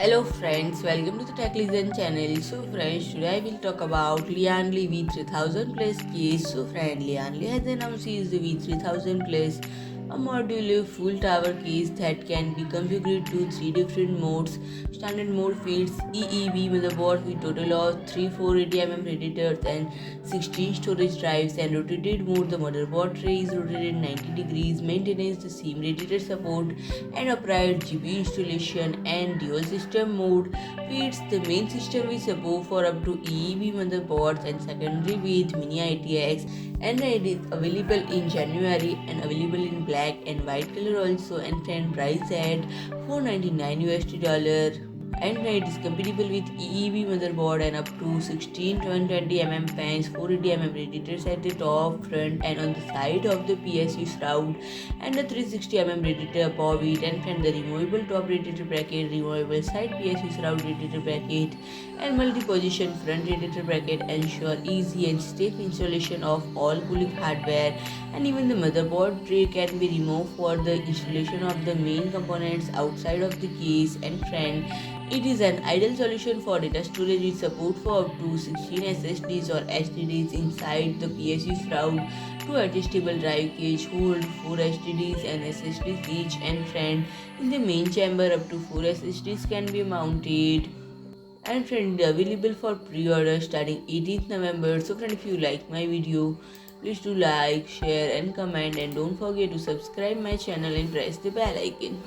Hello friends, welcome to the Tech Listen channel. So friends, today I will talk about LIAN Li V3000 Plus case. So friend, LIAN Li has announced is the V3000 Plus, a modular full tower case that can be configured to 3 different modes. Standard mode fits EEB motherboard with total of 3 480mm radiators and 16 storage drives, and rotated mode the motherboard tray is rotated 90 degrees, maintenance the same radiator support and upright GPU installation, and dual system mode fits the main system with support for up to EEB motherboards and secondary with Mini-ITX, and it is available in January and available in black and white color also, and friend price at $499 and it is compatible with EEB motherboard and up to 16 120mm fans, 480mm radiators at the top, front and on the side of the PSU shroud, and a 360mm radiator above it, and the removable top radiator bracket, removable side PSU shroud radiator bracket, and multi-position front radiator bracket ensure easy and safe installation of all cooling hardware, and even the motherboard tray can be removed for the installation of the main components outside of the case, and friend, it is an ideal solution for data storage with support for up to 16 SSDs or HDDs inside the PSU shroud. Two adjustable drive cage hold 4 HDDs and SSDs each, and friend, in the main chamber up to 4 SSDs can be mounted. And friend, available for pre-order starting 18th November. So friend, if you like my video, please do like, share and comment, and don't forget to subscribe my channel and press the bell icon.